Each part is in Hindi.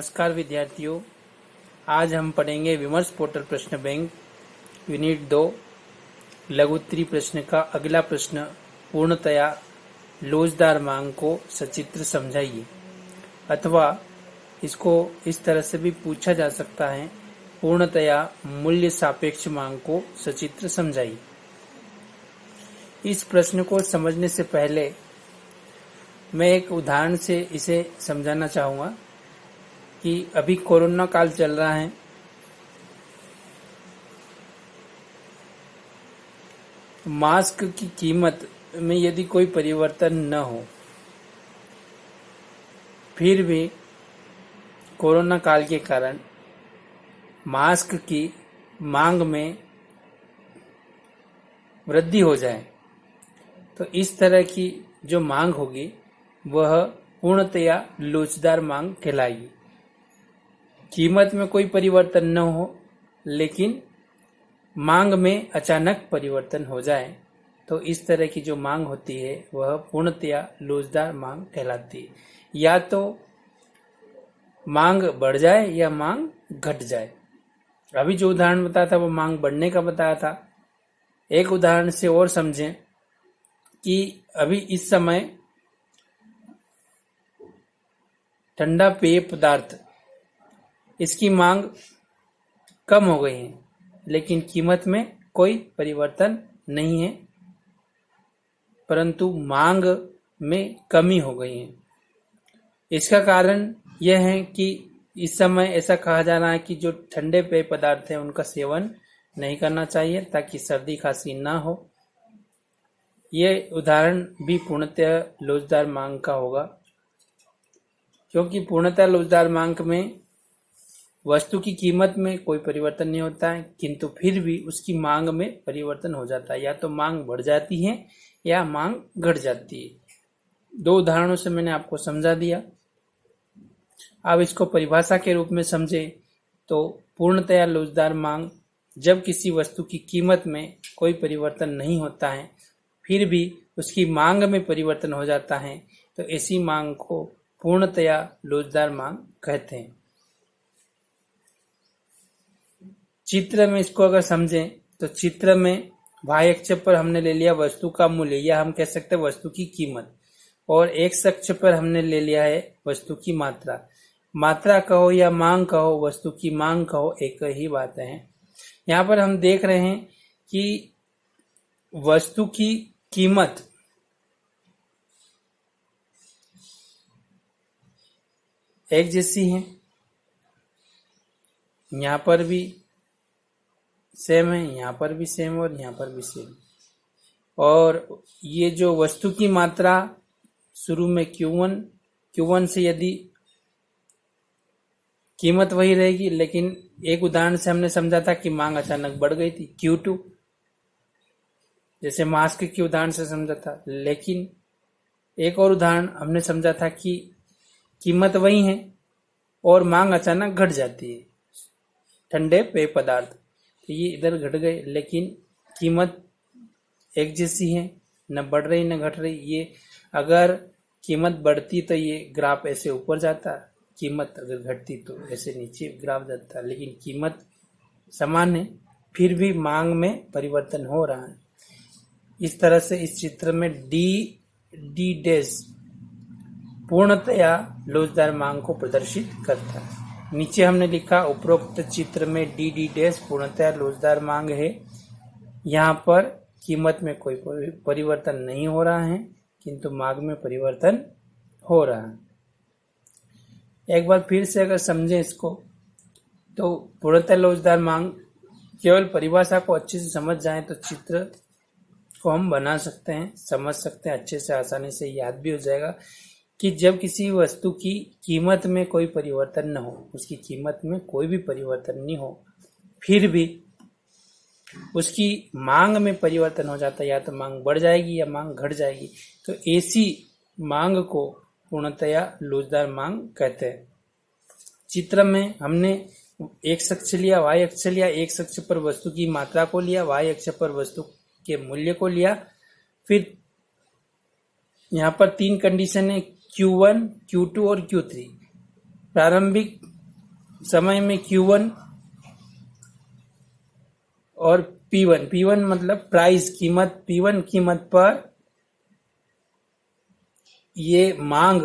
नमस्कार विद्यार्थियों, आज हम पढ़ेंगे विमर्श पोर्टल प्रश्न बैंक यूनिट 2 लघुत्तरी प्रश्न का अगला प्रश्न। पूर्णतया लोचदार मांग को सचित्र समझाइए, अथवा इसको इस तरह से भी पूछा जा सकता है, पूर्णतया मूल्य सापेक्ष मांग को सचित्र समझाइए। इस प्रश्न को समझने से पहले मैं एक उदाहरण से इसे समझाना चाहूँगा कि अभी कोरोना काल चल रहा है। मास्क की कीमत में यदि कोई परिवर्तन न हो, फिर भी कोरोना काल के कारण मास्क की मांग में वृद्धि हो जाए, तो इस तरह की जो मांग होगी वह पूर्णतया लोचदार मांग कहलाएगी। कीमत में कोई परिवर्तन न हो, लेकिन मांग में अचानक परिवर्तन हो जाए, तो इस तरह की जो मांग होती है वह पूर्णतया लोचदार मांग कहलाती है। या तो मांग बढ़ जाए या मांग घट जाए। अभी जो उदाहरण बताया था वो मांग बढ़ने का बताया था। एक उदाहरण से और समझें कि अभी इस समय ठंडा पेय पदार्थ इसकी मांग कम हो गई है, लेकिन कीमत में कोई परिवर्तन नहीं है, परंतु मांग में कमी हो गई है। इसका कारण यह है कि इस समय ऐसा कहा जा रहा है कि जो ठंडे पेय पदार्थ हैं उनका सेवन नहीं करना चाहिए ताकि सर्दी खांसी ना हो। ये उदाहरण भी पूर्णतः लोचदार मांग का होगा, क्योंकि पूर्णतः लोचदार मांग में वस्तु की कीमत में कोई परिवर्तन नहीं होता है, किंतु फिर भी उसकी मांग में परिवर्तन हो जाता है। या तो मांग बढ़ जाती है या मांग घट जाती है। दो उदाहरणों से मैंने आपको समझा दिया। अब इसको परिभाषा के रूप में समझे तो पूर्णतया लोचदार मांग जब किसी वस्तु की कीमत में कोई परिवर्तन नहीं होता है, फिर भी उसकी मांग में परिवर्तन हो जाता है, तो ऐसी मांग को पूर्णतया लोचदार मांग कहते हैं। चित्र में इसको अगर समझें तो चित्र में y अक्ष पर हमने ले लिया वस्तु का मूल्य, या हम कह सकते हैं वस्तु की कीमत, और x अक्ष पर हमने ले लिया है वस्तु की मात्रा। मात्रा कहो या मांग कहो, वस्तु की मांग कहो, एक ही बात है। यहाँ पर हम देख रहे हैं कि वस्तु की कीमत एक जैसी है, यहाँ पर भी सेम है, यहाँ पर भी सेम और यहाँ पर भी सेम। और ये जो वस्तु की मात्रा शुरू में Q1 से यदि कीमत वही रहेगी, लेकिन एक उदाहरण से हमने समझा था कि मांग अचानक बढ़ गई थी Q2, जैसे मास्क के उदाहरण से समझा था। लेकिन एक और उदाहरण हमने समझा था कि कीमत वही है और मांग अचानक घट जाती है, ठंडे पेय पदार्थ। तो ये इधर घट गए, लेकिन कीमत एक जैसी है, न बढ़ रही न घट रही। ये अगर कीमत बढ़ती तो ये ग्राफ ऐसे ऊपर जाता, कीमत अगर घटती तो ऐसे नीचे ग्राफ जाता, लेकिन कीमत समान है, फिर भी मांग में परिवर्तन हो रहा है। इस तरह से इस चित्र में डी डैश पूर्णतया लोचदार मांग को प्रदर्शित करता है। नीचे हमने लिखा उपरोक्त चित्र में डी डैश पूर्णतया लोचदार मांग है। यहाँ पर कीमत में कोई परिवर्तन नहीं हो रहा है, किंतु मांग में परिवर्तन हो रहा है। एक बार फिर से अगर समझें इसको, तो पूर्णतः लोचदार मांग केवल परिभाषा को अच्छे से समझ जाए तो चित्र को हम बना सकते हैं, समझ सकते हैं अच्छे से, आसानी से याद भी हो जाएगा कि जब किसी वस्तु की कीमत में कोई परिवर्तन न हो, उसकी कीमत में कोई भी परिवर्तन नहीं हो, फिर भी उसकी मांग में परिवर्तन हो जाता है, या तो मांग बढ़ जाएगी या मांग घट जाएगी, तो ऐसी मांग को पूर्णतया लोचदार मांग कहते हैं। चित्र में हमने x अक्ष लिया, y अक्ष लिया। x अक्ष पर वस्तु की मात्रा को लिया, y अक्ष पर वस्तु के मूल्य को लिया। फिर यहाँ पर तीन कंडीशन है, Q1, Q2 और Q3। प्रारंभिक समय में Q1 और P1 मतलब प्राइस कीमत, P1 कीमत पर ये मांग,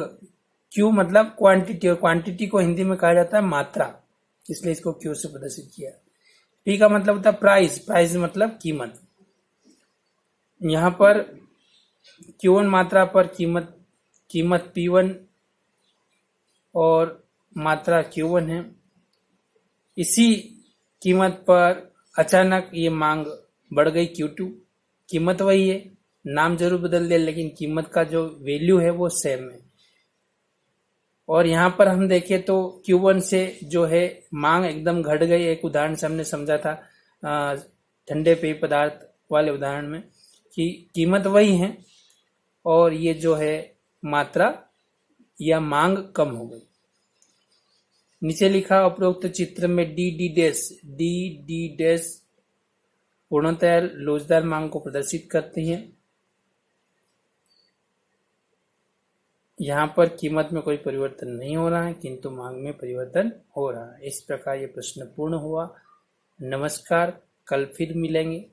Q मतलब क्वांटिटी, और क्वांटिटी को हिंदी में कहा जाता है मात्रा, इसलिए इसको Q से प्रदर्शित किया। P का मतलब होता है प्राइस, प्राइस मतलब कीमत। यहाँ पर Q1 मात्रा पर कीमत P1 और मात्रा Q1 है। इसी कीमत पर अचानक ये मांग बढ़ गई Q2। कीमत वही है, नाम जरूर बदल दिया, लेकिन कीमत का जो वैल्यू है वो सेम है। और यहाँ पर हम देखें तो Q1 से जो है मांग एकदम घट गई। एक उदाहरण से हमने समझा था ठंडे पेय पदार्थ वाले उदाहरण में कि कीमत वही है और ये जो है मात्रा या मांग कम हो गई। नीचे लिखा उपरोक्त चित्र में डी डैश पूर्णतः लोचदार मांग को प्रदर्शित करती है। यहाँ पर कीमत में कोई परिवर्तन नहीं हो रहा है, किंतु मांग में परिवर्तन हो रहा है। इस प्रकार ये प्रश्न पूर्ण हुआ। नमस्कार, कल फिर मिलेंगे।